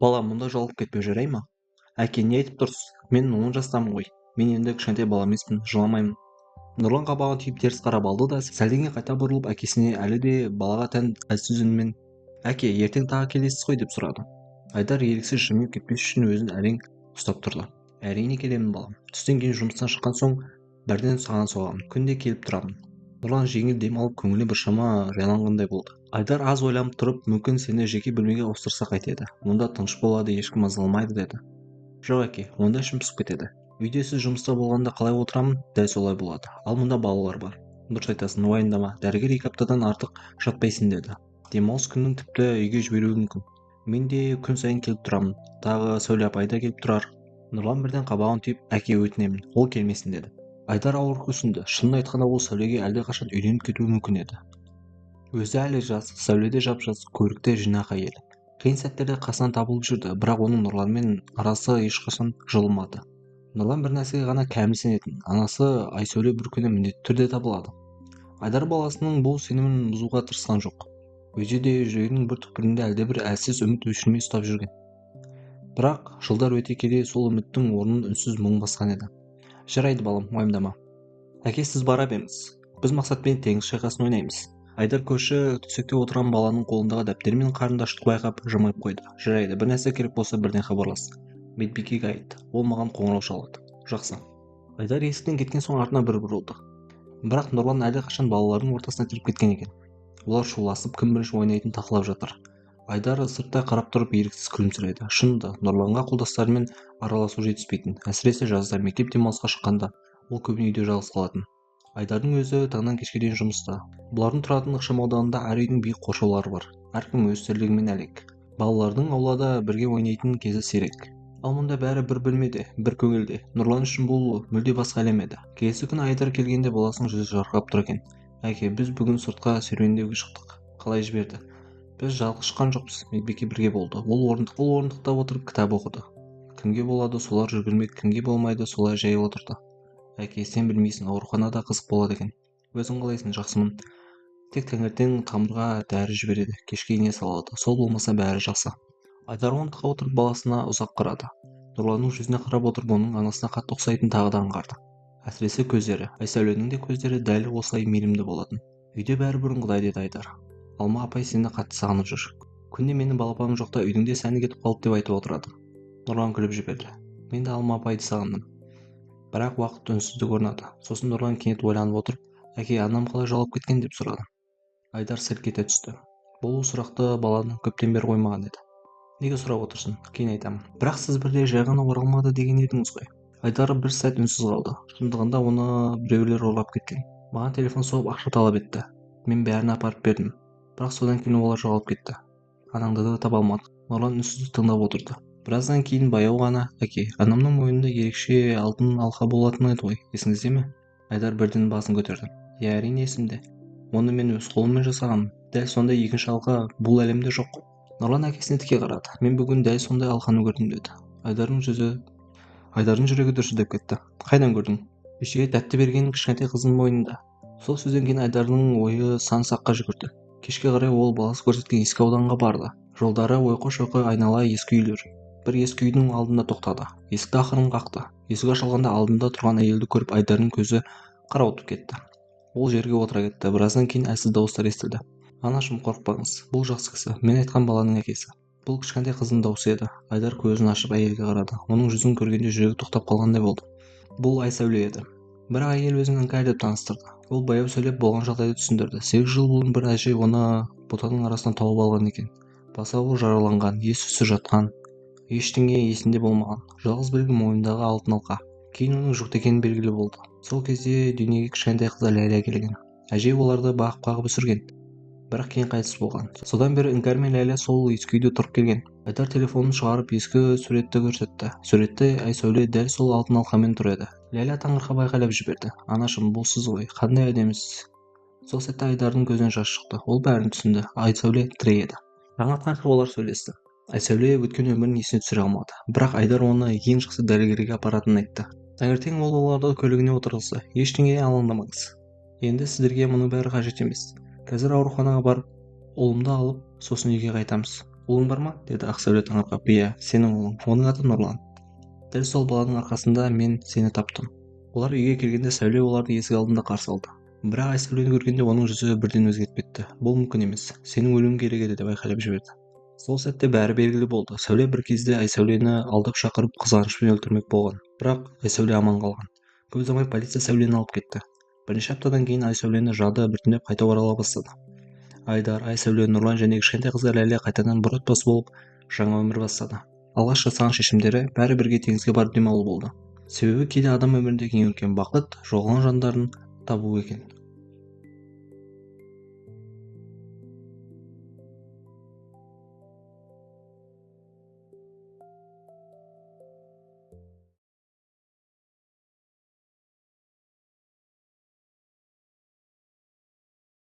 Балам, мұнда жалғып кетпеу жарай ма? Әке, не айтып тұрсыз? Мен 10 жастамын ғой. Мен енді кішкентай бала емеспін, жыламаймын. Нұрлан қабағын түйіп теріс қарап алды да сәлден қайта бұрылып әкесіне әлі де балаға тән әлсіз үнмен: әке, ертең тағы келесіз ғой деп сұрады. Айдар еріксіз жымиып кетпес үшін өзін әрең ұстап тұрды. Әрине келемін балам. Түстен кейін жұмыстан шыққан соң бірден саған соғамын. Күнде келіп тұрамын. Нұрлан жеңіл дем алып көңілі біршама жайланғандай болды. Айдар аз ойланып тұрып, мүмкін сені жеке бөлмеге ауыстырсақ қайтеді. Мұнда тыныш болады, ешкім мазаламайды деді. Жоқ әке, онда ішім пысып кетеді. Үйде сіз жұмыста болғанда қалай отырамын, дәл солай болады. Ал мұнда балалар бар. Дұрыс айтасың, уайымдама. Дәрігер 2 аптадан артық жатпайсың деді. Демалыс күнін тіпті үйге жіберуі мүмкін. Мен де күн сайын келіп тұрамын. Тағы Сәуле апай да келіп тұрар. Нұрлан бірден қабағын түйіп, әке, өтінемін, ол келмесін деді. Айдар ауыр күрсінді. Шынын айтқанда ол Сәулеге әлдеқашан үйленіп кетуі мүмкін еді. Өзі әлі жас, Сәуле де жап-жас, көрікті, жинақы әйел. Қиын сәттерде қасынан табылып жүрді, бірақ оның Нұрланмен арасы ешқашан жылымады. Нұрлан бір нәрсеге ғана кәміл сенетін: анасы Айсәуле бір күні міндетті түрде табылады. Айдар баласының бұл сенімін бұзуға тырысқан жоқ. Өзі де жүрегінің бір түкпірінде әлдебір әлсіз үміт өшірмей ұстап жүрген. Бірақ жылдар өте келе сол үміттің орнын үнсіз мұң басқан еді. Жарайды балам, уайымдама. Әке, сіз бара беріңіз. Біз мақсатпен теңіз шайқасын ойнаймыз. Айдар көрші төсекте отырған баланың қолындағы дәптер мен қарындаштықты байқап жымиып қойды. Жарайды, бір нәрсе керек болса бірден хабарлас. Медбикеге айт, ол маған қоңырау шалады. Жақсы. Айдар есіктен кеткен соң артына бір бұрылды. Бірақ Нұрлан әлдеқашан балалардың ортасына кіріп кеткен екен. Олар шуласып кім бірінші ойнайтынын талқылап жатыр. Айдар сырттай қарап тұрып еріксіз күлімсіреді. Шынында, Нұрланға қолдастарымен араласу жетіспейтін. Әсіресе жазда мектеп демалысқа шыққанда ол көбіне үйде жалғыз қалатын. Айдардың өзі таңнан кешке дейін жұмыста. Бұлардың тұратын ықшамауданында әр үйдің биік қоршаулары бар. Әркім өз тірлігімен әлек. Балалардың аулада бірге ойнайтын кезі сирек. Ал мұнда бәрі бір бөлмеде, бір көңілде. Нұрлан үшін бұл мүлде басқа әлем еді. Келесі күні Айдар келгенде баласының жүзі жарқырап тұр екен. Әке, біз бүгін сыртқа серуендеуге шықтық. Қалай жіберді? Біз жалғыз шыққан жоқпыз, медбике бірге болды. Ол орындықта отырып кітап оқыды. Кімге болады солар жүгірмек, кімге болмайды солай жай отырды. Әке, сен білмейсің, ауруханада қызық болады екен. Өзің қалайсың? Жақсымын. Тек таңертең тамырға дәрі жібереді, кешке ине салады. Сол болмаса бәрі жақсы. Айдар орындыққа отырып баласына ұзақ қарады. Нұрланның жүзіне қарап отырып оның анасына қатты ұқсайтын тағы да аңғарды. Әсіресе көздері. Айсәуленің де көздері дәл осылай мейірімді болатын. Үйде бәрі бұрынғыдай деді Айдар. Алма апай сені қатты сағынып жүр. Күнде менің балапаным жоқта үйдің де сәні кетіп қалды деп айтып отырады. Нұрлан күліп жіберді. Мен де Алма апайды сағындым. Бірақ уақыт үнсіздік орнады. Сосын Нұрлан кенет ойланып отырып, әке, анам қалай жоғалып кеткен деп сұрады. Айдар селк ете түсті. Бұл сұрақты баланы көптен бері қоймаған еді. Неге сұрап отырсың? Кейін айтамын. Бірақ сіз бірде жай ғана оралмады деген едіңіз ғой. Айдар бір сәт үнсіз қалды. Шындығында оны біреулер ұрлап кеткен. Маған телефон соғып ақша талап етті. Мен бәрін апарып бердім. Бірақ содан кейін олар жоғалып кетті. Анаңды да таба алмадық. Нұрлан үнсіз тыңдап отырды. Біраздан кейін баяу ғана: әке, анамның мойнында ерекше алтын алқа болатын еді ғой, есіңізде ме? Айдар бірден басын көтерді. Иә, әрине есімде. Оны мен өз қолыммен жасағанмын. Дәл сондай екінші алқа бұл әлемде жоқ. Нұрлан әкесіне тіке қарады. Мен бүгін дәл сондай алқаны көрдім деді. Айдардың жүрегі дүрсілдеп кетті. Қайдан көрдің? Кешегі тәтті берген кішкентай қыздың мойнында. Сол сөзден кейін Айдардың ойы сан саққа жүгірді. Кешке қарай ол баласы көрсеткен ескі ауданға барды. Жолдары ойқы-шойқы, айнала ескі үйлер. Бір ескі үйдің алдында тоқтады. Есікті ақырын қақты. Есік ашылғанда алдында тұрған әйелді көріп Айдардың көзі қарауытып кетті. Ол жерге отыра кетті. Біраздан кейін әлсіз дауыстар естілді. Анашым, қорықпаңыз. Бұл жақсы кісі. Мен айтқан баланың әкесі. Бұл кішкентай қыздың дауысы еді. Айдар көзін ашып әйелге қарады. Оның жүзін көргенде жүрегі тоқтап қалғандай болды. Бұл Айсәуле еді. Бірақ әйел өзін іңкәр деп таныстырды. Ол баяу сөйлеп болған жағдайды түсіндірді. 8 жыл бұрын бір әже оны бұтаның арасынан тауып алған екен. Басы-ауызы жараланған, ес-түссіз жатқан, ештеңе есінде болмаған. Жалғыз білгі мойнындағы алтын алқа. Кейін оның жүкті екені белгілі болды. Сол кезде дүниеге кішкентай қызы Ләйлә келген. Әже оларды бағып өсірген. Бірақ кейін қайтыс болған. Содан бері іңкәр мен Ләйлә сол ескі үйде тұрып келген. Айдар телефонын шығарып ескі суретті көрсетті. Суретте Айсәуле дәл сол алтын алқамен тұр еді. Ләйлә таңырқап айқайлап жіберді. Анашым, бұл сіз ғой, қандай әдемісіз. Сол сәтте Айдардың көзінен жас шықты. Ол бәрін түсінді. Айсәуле тірі еді. Таң атқанша олар сөйлесті. Айсәуле өткен өмірін есіне түсіре алмады. Бірақ Айдар оны ең жақсы дәрігерге апаратынын айтты. Таңертең ол оларды көлігіне отырғызды. Ештеңеге алаңдамаңыз. Енді сіздерге мұның бәрі қажет емес. Қазір ауруханаға барып, ұлымды алып, сосын үйге қайтамыз. ұлың бар ма? Деді Ақсәуле таңырқап. Иә, сенің ұлың. Оның аты Нұрлан. Дәл сол баланың арқасында мен сені таптым. Олар үйге келгенде Сәуле оларды есік алдында қарсы алды. Бірақ Айсәулені көргенде оның жүзі бірден өзгеріп кетті. Бұл мүмкін емес. Сенің өлуің керек еді деп айқайлап жіберді. Сол сәтте бәрі белгілі болды. Сәуле бір кезде Айсәулені алдап шақырып қызғанышпен өлтірмек болған. Бірақ Айсәуле аман қалған. Көп ұзамай полиция Сәулені алып кетті. Бірнеше аптадан кейін Айсәулені жады біртіндеп қайта орала бастады. Айдар, Айсәуле, Нұрлан және кішкентай қызы Ләйлә қайтадан бір отбасы болып жаңа өмір бастады. Алғаш жасаған шешімдері бәрі бірге теңізге барып демалу болды. Себебі кейде адам өміріндегі ең үлкен бақыт жоғалған жандарын табу екен.